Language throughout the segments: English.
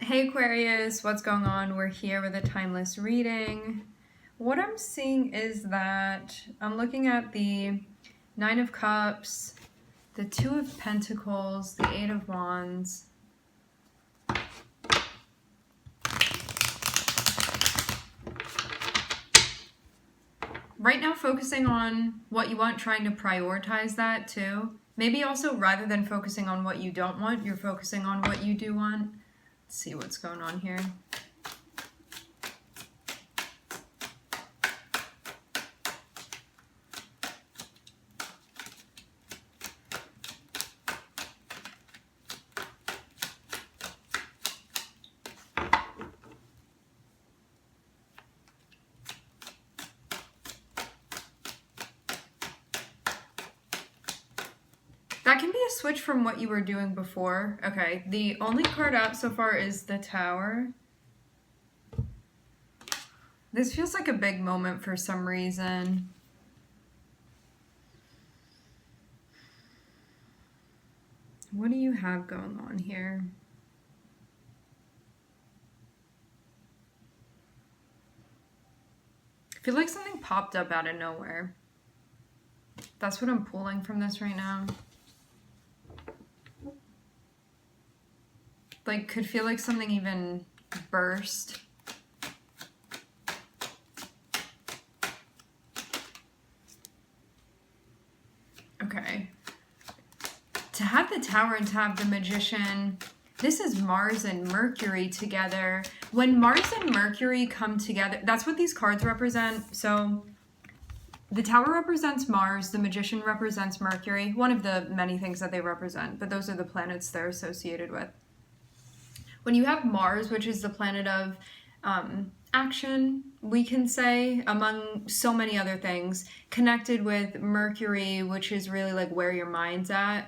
Hey Aquarius, what's going on? We're here with a timeless reading. What I'm seeing is that I'm looking at the Nine of Cups, the Two of Pentacles, the Eight of Wands. Right now focusing on what you want, trying to prioritize that too. Maybe also rather than focusing on what you don't want, you're focusing on what you do want. Let's see what's going on here. That can be a switch from what you were doing before. Okay, the only card out so far is the Tower. This feels like a big moment for some reason. What do you have going on here? I feel like something popped up out of nowhere. That's what I'm pulling from this right now. Like, could feel like something even burst. Okay. To have the Tower and to have the Magician, this is Mars and Mercury together. When Mars and Mercury come together, that's what these cards represent. So the Tower represents Mars, the Magician represents Mercury, one of the many things that they represent, but those are the planets they're associated with. When you have Mars, which is the planet of action, we can say, among so many other things, connected with Mercury, which is really like where your mind's at,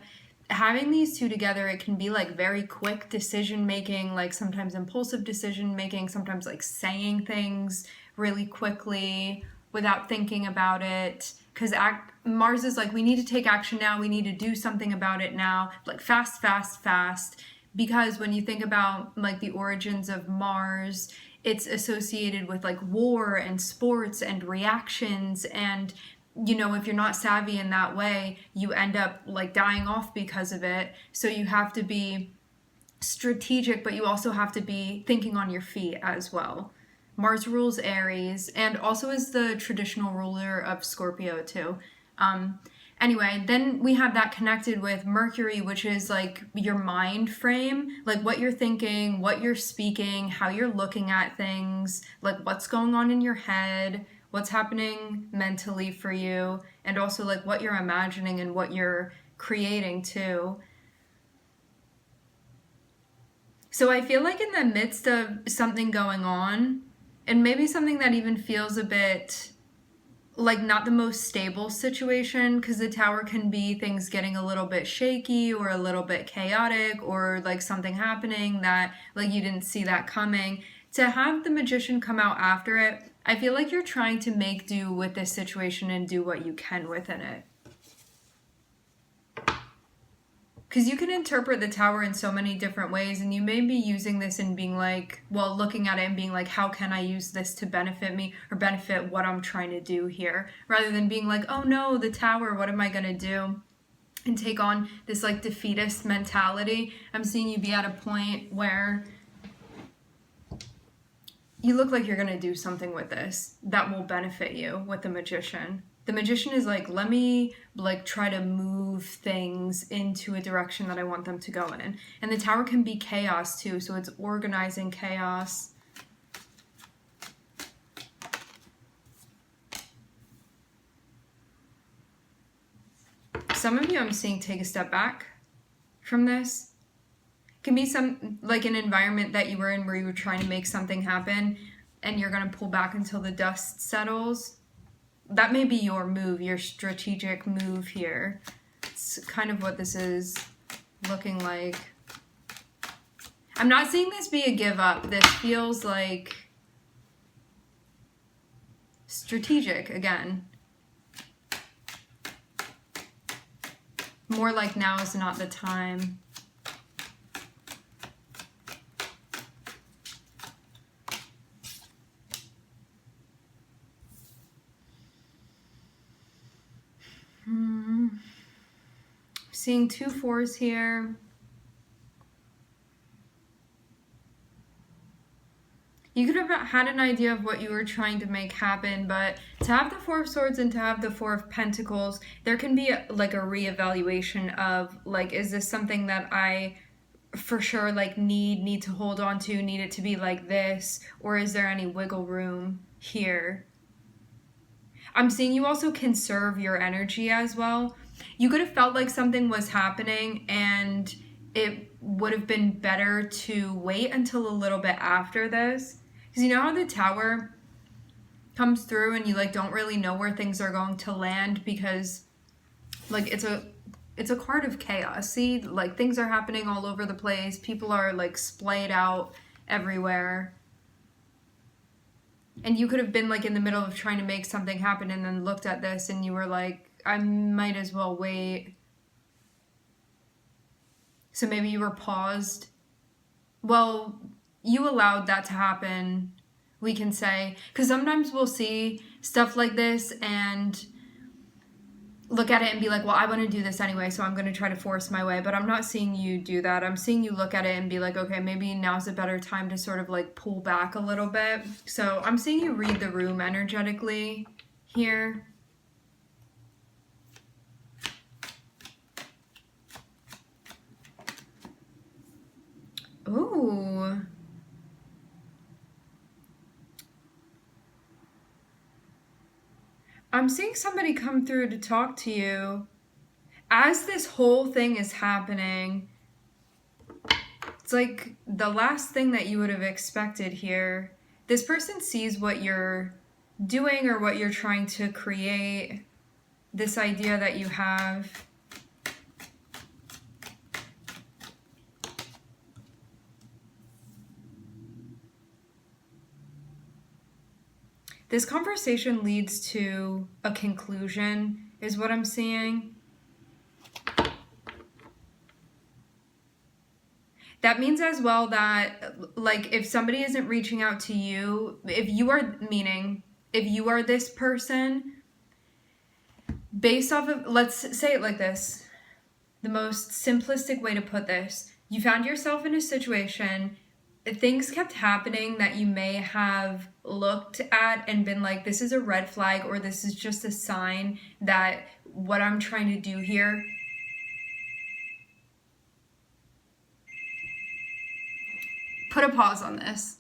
having these two together, it can be like very quick decision making, like sometimes impulsive decision making, sometimes like saying things really quickly without thinking about it. Because Mars is like, we need to take action now, we need to do something about it now, like fast, fast, fast. Because when you think about like the origins of Mars, it's associated with like war and sports and reactions, and you know, if you're not savvy in that way, you end up like dying off because of it. So you have to be strategic, but you also have to be thinking on your feet as well. Mars rules Aries and also is the traditional ruler of Scorpio too. Anyway, then we have that connected with Mercury, which is like your mind frame, like what you're thinking, what you're speaking, how you're looking at things, like what's going on in your head, what's happening mentally for you, and also like what you're imagining and what you're creating too. So I feel like in the midst of something going on, and maybe something that even feels a bit like not the most stable situation, because the Tower can be things getting a little bit shaky or a little bit chaotic, or like something happening that like you didn't see that coming. To have the Magician come out after it, I feel like you're trying to make do with this situation and do what you can within it. Because you can interpret the Tower in so many different ways, and you may be using this and being like, well, looking at it and being like, how can I use this to benefit me or benefit what I'm trying to do here? Rather than being like, oh no, the Tower, what am I going to do? And take on this like defeatist mentality. I'm seeing you be at a point where you look like you're going to do something with this that will benefit you with the Magician. The Magician is like, let me like try to move things into a direction that I want them to go in. And the Tower can be chaos too, so it's organizing chaos. Some of you I'm seeing take a step back from this. It can be some like an environment that you were in where you were trying to make something happen and you're going to pull back until the dust settles. That may be your move, your strategic move here. It's kind of what this is looking like. I'm not seeing this be a give up. This feels like strategic again. More like now is not the time. seeing 2 4s here. You could have had an idea of what you were trying to make happen, but to have the 4 of Swords and to have the 4 of Pentacles, there can be like a reevaluation of like, is this something that I for sure like need to hold on to, need it to be like this, or is there any wiggle room here? I'm seeing you also conserve your energy as well. You could have felt like something was happening and it would have been better to wait until a little bit after this. Because you know how the Tower comes through and you like don't really know where things are going to land because like it's a card of chaos. See, like things are happening all over the place. People are like splayed out everywhere. And you could have been like in the middle of trying to make something happen and then looked at this and you were like, I might as well wait. So maybe you were paused. Well, you allowed that to happen, we can say. Because sometimes we'll see stuff like this and look at it and be like, well, I want to do this anyway, so I'm going to try to force my way. But I'm not seeing you do that. I'm seeing you look at it and be like, okay, maybe now's a better time to sort of like pull back a little bit. So I'm seeing you read the room energetically here. Ooh. I'm seeing somebody come through to talk to you. As this whole thing is happening, it's like the last thing that you would have expected here. This person sees what you're doing or what you're trying to create, this idea that you have. This conversation leads to a conclusion, is what I'm seeing. That means as well that, like, if somebody isn't reaching out to you, if you are this person, based off of, let's say it like this, the most simplistic way to put this, you found yourself in a situation, things kept happening that you may have looked at and been like, this is a red flag, or this is just a sign that what I'm trying to do here put a pause on this.